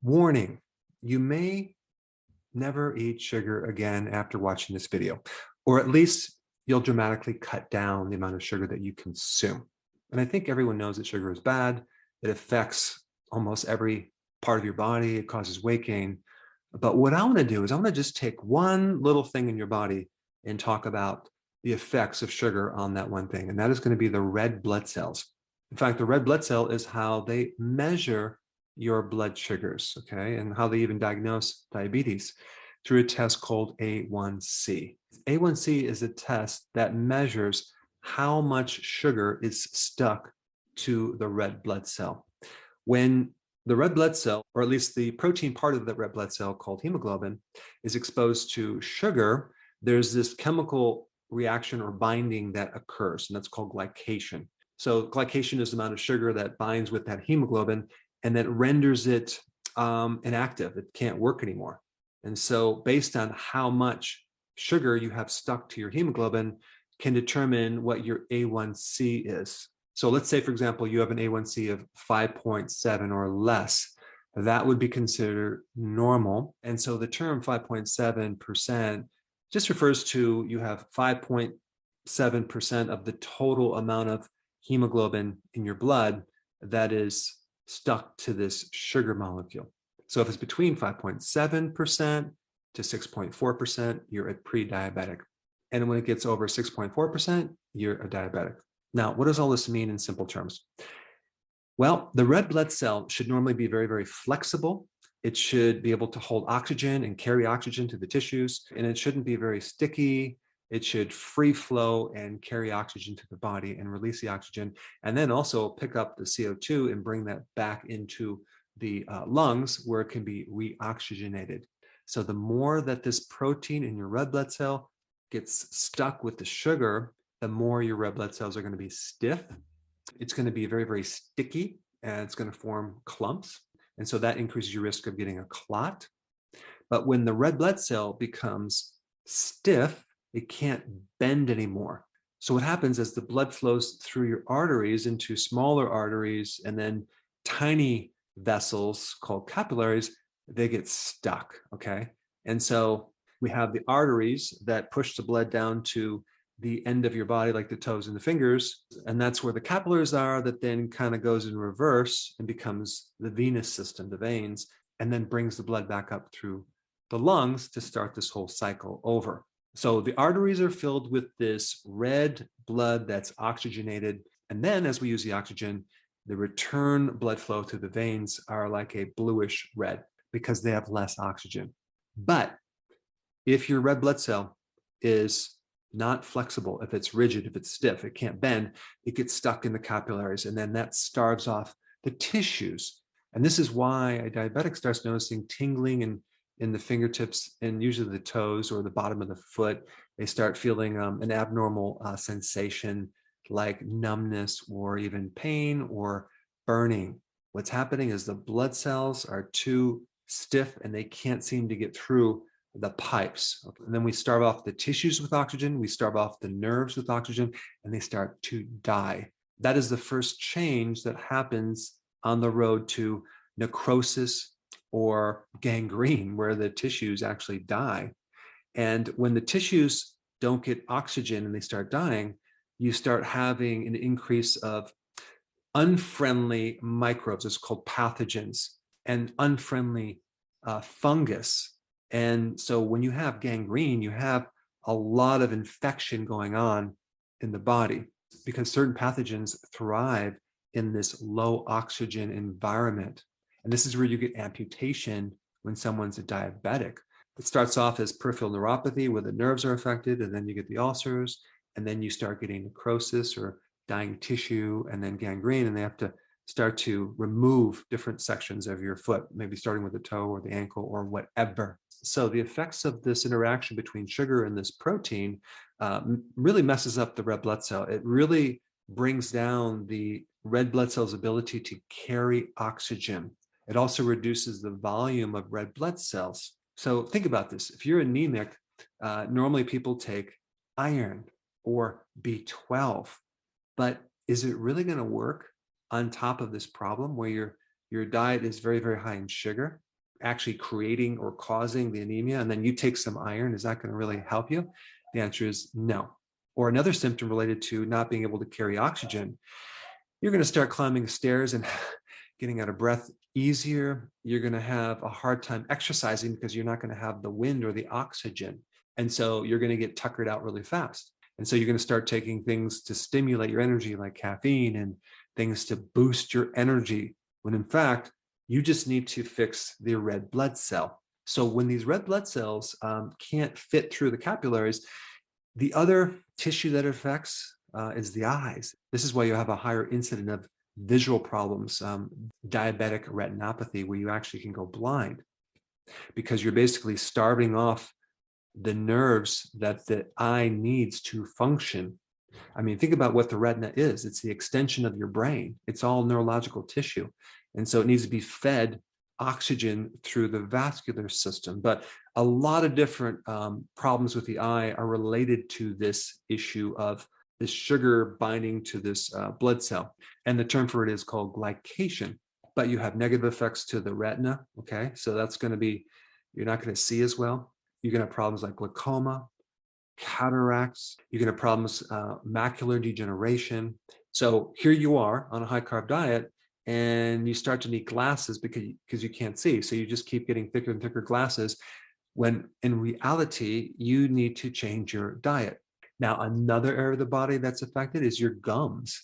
Warning, you may never eat sugar again after watching this video, or at least you'll dramatically cut down the amount of sugar that you consume. And I think everyone knows that sugar is bad. It affects almost every part of your body. It causes weight gain. But what I want to do is I want to just take one little thing in your body and talk about the effects of sugar on that one thing. And that is going to be the red blood cells. In fact, the red blood cell is how they measure your blood sugars, okay, and how they even diagnose diabetes through a test called A1C. A1C is a test that measures how much sugar is stuck to the red blood cell. When the red blood cell, or at least the protein part of the red blood cell called hemoglobin, is exposed to sugar, there's this chemical reaction or binding that occurs, and that's called glycation. So glycation is the amount of sugar that binds with that hemoglobin and that renders it inactive. It can't work anymore. And so based on how much sugar you have stuck to your hemoglobin can determine what your A1C is. So let's say, for example, you have an A1C of 5.7 or less. That would be considered normal. And so the term 5.7% just refers to you have 5.7% of the total amount of hemoglobin in your blood that is stuck to this sugar molecule. So if it's between 5.7% to 6.4%, you're a pre-diabetic. And when it gets over 6.4%, you're a diabetic. Now, what does all this mean in simple terms? Well, the red blood cell should normally be very, very flexible. It should be able to hold oxygen and carry oxygen to the tissues, and it shouldn't be very sticky. It should free flow and carry oxygen to the body and release the oxygen, and then also pick up the CO2 and bring that back into the lungs where it can be reoxygenated. So the more that this protein in your red blood cell gets stuck with the sugar, the more your red blood cells are going to be stiff. It's going to be very, very sticky, and it's going to form clumps. And so that increases your risk of getting a clot. But when the red blood cell becomes stiff, it can't bend anymore. So what happens is the blood flows through your arteries into smaller arteries and then tiny vessels called capillaries, they get stuck, okay? And so we have the arteries that push the blood down to the end of your body, like the toes and the fingers. And that's where the capillaries are, that then kind of goes in reverse and becomes the venous system, the veins, and then brings the blood back up through the lungs to start this whole cycle over. So the arteries are filled with this red blood that's oxygenated. And then as we use the oxygen, the return blood flow to the veins are like a bluish red because they have less oxygen. But if your red blood cell is not flexible, if it's rigid, if it's stiff, it can't bend, it gets stuck in the capillaries, and then that starves off the tissues. And this is why a diabetic starts noticing tingling in the fingertips and usually the toes or the bottom of the foot. They start feeling an abnormal sensation like numbness or even pain or burning. What's happening is the blood cells are too stiff and they can't seem to get through the pipes. And then we starve off the tissues with oxygen, we starve off the nerves with oxygen, and they start to die. That is the first change that happens on the road to necrosis or gangrene, where the tissues actually die. And when the tissues don't get oxygen and they start dying, you start having an increase of unfriendly microbes, it's called pathogens, and unfriendly fungus. And so when you have gangrene, you have a lot of infection going on in the body because certain pathogens thrive in this low oxygen environment. And this is where you get amputation when someone's a diabetic. It starts off as peripheral neuropathy where the nerves are affected, and then you get the ulcers, and then you start getting necrosis or dying tissue, and then gangrene, and they have to start to remove different sections of your foot, maybe starting with the toe or the ankle or whatever. So the effects of this interaction between sugar and this protein really messes up the red blood cell. It really brings down the red blood cell's ability to carry oxygen. It also reduces the volume of red blood cells. So think about this. If you're anemic, normally people take iron or B12, but is it really going to work on top of this problem where your diet is very, very high in sugar? actually creating or causing the anemia, and then you take some iron, is that going to really help you? The answer is no. Or another symptom related to not being able to carry oxygen, you're going to start climbing stairs and getting out of breath easier. You're going to have a hard time exercising because you're not going to have the wind or the oxygen. And so you're going to get tuckered out really fast. And so you're going to start taking things to stimulate your energy, like caffeine and things to boost your energy, when in fact, you just need to fix the red blood cell. So when these red blood cells can't fit through the capillaries, the other tissue that it affects is the eyes. This is why you have a higher incidence of visual problems, diabetic retinopathy, where you actually can go blind because you're basically starving off the nerves that the eye needs to function. I mean, think about what the retina is. It's the extension of your brain. It's all neurological tissue. And so it needs to be fed oxygen through the vascular system. But a lot of different problems with the eye are related to this issue of this sugar binding to this blood cell. And the term for it is called glycation. But you have negative effects to the retina. Okay, so that's going to be, you're not going to see as well. You're going to have problems like glaucoma, cataracts. You're going to have problems, macular degeneration. So here you are on a high carb diet, and you start to need glasses because you can't see. So you just keep getting thicker and thicker glasses, when in reality, you need to change your diet. Now, another area of the body that's affected is your gums.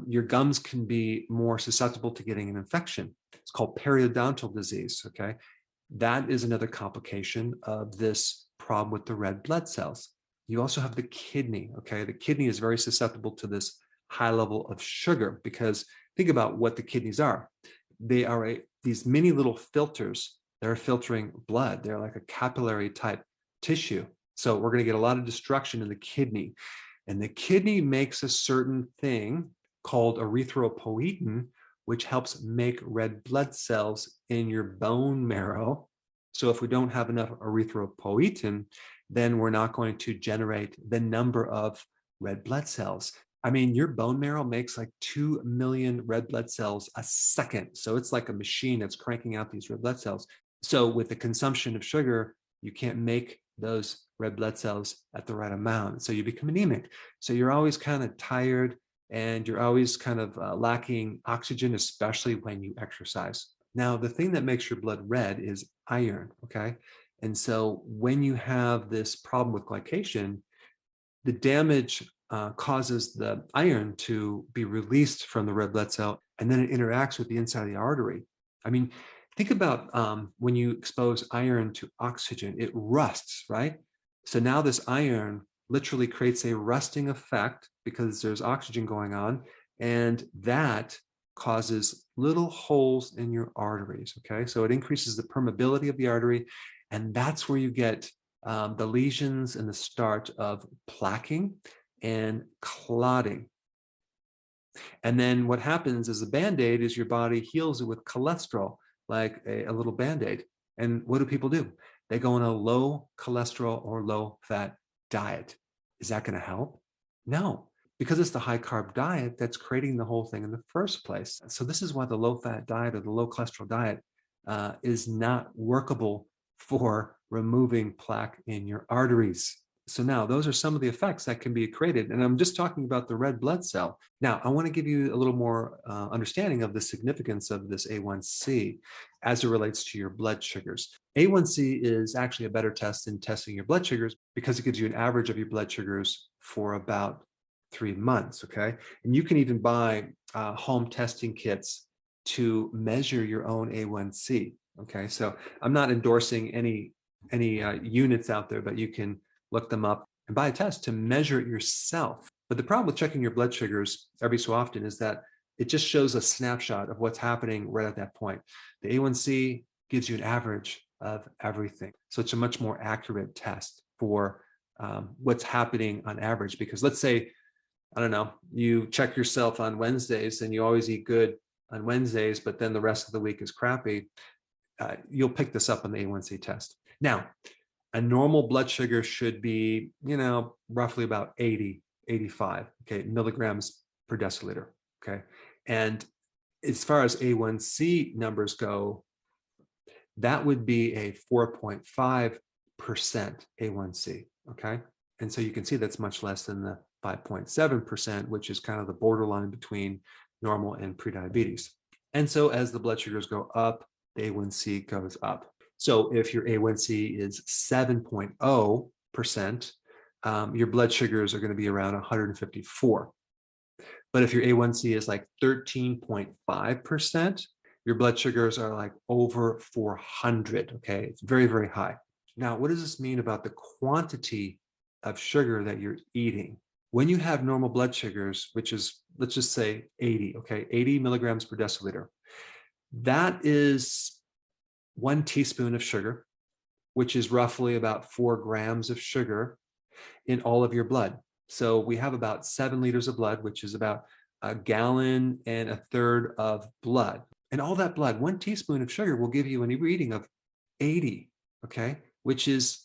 Your gums can be more susceptible to getting an infection. It's called periodontal disease, okay? That is another complication of this problem with the red blood cells. You also have the kidney, okay? The kidney is very susceptible to this high level of sugar, because think about what the kidneys are. They are these mini little filters that are filtering blood. They're like a capillary type tissue. So we're going to get a lot of destruction in the kidney. And the kidney makes a certain thing called erythropoietin, which helps make red blood cells in your bone marrow. So if we don't have enough erythropoietin, then we're not going to generate the number of red blood cells. I mean, your bone marrow makes like 2 million red blood cells a second. So it's like a machine that's cranking out these red blood cells. So with the consumption of sugar, you can't make those red blood cells at the right amount. So you become anemic. So you're always kind of tired, and you're always kind of lacking oxygen, especially when you exercise. Now, the thing that makes your blood red is iron, okay? And so when you have this problem with glycation, the damage causes the iron to be released from the red blood cell, and then it interacts with the inside of the artery. I mean, think about when you expose iron to oxygen, it rusts, right? So now this iron literally creates a rusting effect because there's oxygen going on, and that causes little holes in your arteries, okay? So it increases the permeability of the artery, and that's where you get the lesions and the start of plaquing and clotting. And then what happens is a Band-Aid is your body heals it with cholesterol, like a little Band-Aid. And what do people do? They go on a low cholesterol or low fat diet. Is that going to help? No, because it's the high carb diet that's creating the whole thing in the first place. So this is why the low fat diet or the low cholesterol diet is not workable for removing plaque in your arteries. So now those are some of the effects that can be created. And I'm just talking about the red blood cell. Now, I want to give you a little more understanding of the significance of this A1C as it relates to your blood sugars. A1C is actually a better test than testing your blood sugars because it gives you an average of your blood sugars for about 3 months, okay? And you can even buy home testing kits to measure your own A1C, okay? So I'm not endorsing any units out there, but you can look them up and buy a test to measure it yourself. But the problem with checking your blood sugars every so often is that it just shows a snapshot of what's happening right at that point. The A1C gives you an average of everything. So it's a much more accurate test for what's happening on average. Because let's say, I don't know, you check yourself on Wednesdays and you always eat good on Wednesdays, but then the rest of the week is crappy. You'll pick this up on the A1C test. Now, a normal blood sugar should be, roughly about 80, 85, okay, milligrams per deciliter, okay? And as far as A1C numbers go, that would be a 4.5% A1C, okay? And so you can see that's much less than the 5.7%, which is kind of the borderline between normal and prediabetes. And so as the blood sugars go up, the A1C goes up. So if your A1C is 7.0%, your blood sugars are going to be around 154. But if your A1C is like 13.5%, your blood sugars are like over 400. Okay, it's very, very high. Now, what does this mean about the quantity of sugar that you're eating? When you have normal blood sugars, which is, let's just say 80, okay, 80 milligrams per deciliter, that is 1 teaspoon of sugar, which is roughly about 4 grams of sugar in all of your blood. So we have about 7 liters of blood, which is about 1.1 gallons of blood. And all that blood, 1 teaspoon of sugar will give you a reading of 80, okay, which is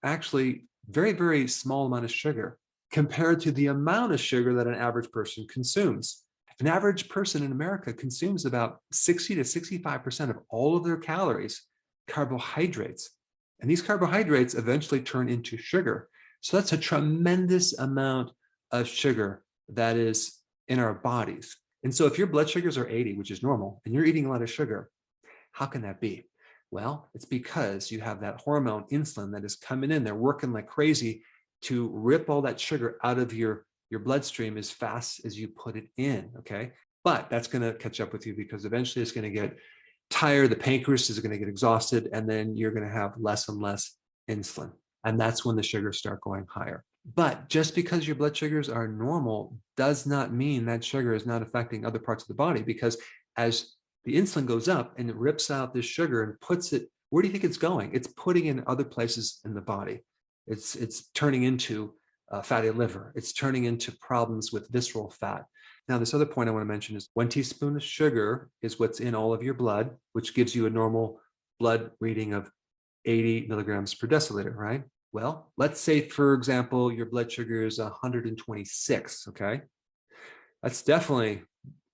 actually very, very small amount of sugar compared to the amount of sugar that an average person consumes. An average person in America consumes about 60 to 65% of all of their calories, carbohydrates. And these carbohydrates eventually turn into sugar. So that's a tremendous amount of sugar that is in our bodies. And so if your blood sugars are 80, which is normal, and you're eating a lot of sugar, how can that be? Well, it's because you have that hormone insulin that is coming in. They're working like crazy to rip all that sugar out of your bloodstream as fast as you put it in, okay? But that's going to catch up with you because eventually it's going to get tired. The pancreas is going to get exhausted, and then you're going to have less and less insulin. And that's when the sugars start going higher. But just because your blood sugars are normal does not mean that sugar is not affecting other parts of the body, because as the insulin goes up and it rips out this sugar and puts it, where do you think it's going? It's putting in other places in the body. It's turning into fatty liver. It's turning into problems with visceral fat. Now, this other point I want to mention is 1 teaspoon of sugar is what's in all of your blood, which gives you a normal blood reading of 80 milligrams per deciliter, right? Well, let's say, for example, your blood sugar is 126, okay? That's definitely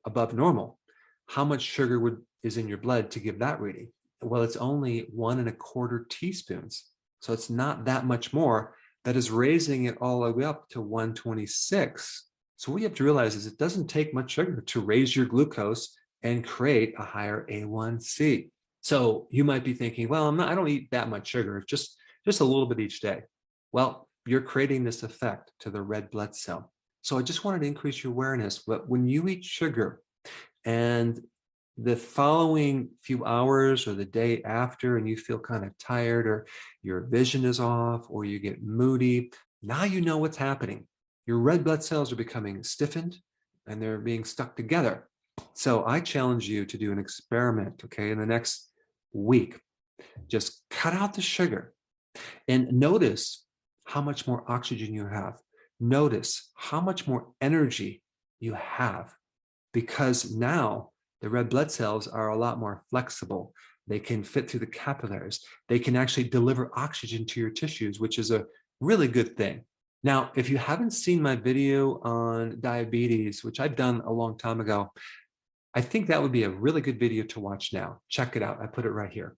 above normal. How much sugar is in your blood to give that reading? Well, it's only 1.25 teaspoons. So it's not that much more that is raising it all the way up to 126. So what you have to realize is it doesn't take much sugar to raise your glucose and create a higher A1C. So you might be thinking, well, I don't eat that much sugar, just a little bit each day. Well, you're creating this effect to the red blood cell. So I just wanted to increase your awareness. But when you eat sugar and the following few hours or the day after, and you feel kind of tired, or your vision is off, or you get moody, now you know what's happening. Your red blood cells are becoming stiffened and they're being stuck together. So I challenge you to do an experiment, okay, in the next week. Just cut out the sugar and notice how much more oxygen you have. Notice how much more energy you have, because now the red blood cells are a lot more flexible. They can fit through the capillaries. They can actually deliver oxygen to your tissues, which is a really good thing. Now, if you haven't seen my video on diabetes, which I've done a long time ago, I think that would be a really good video to watch now. Check it out. I put it right here.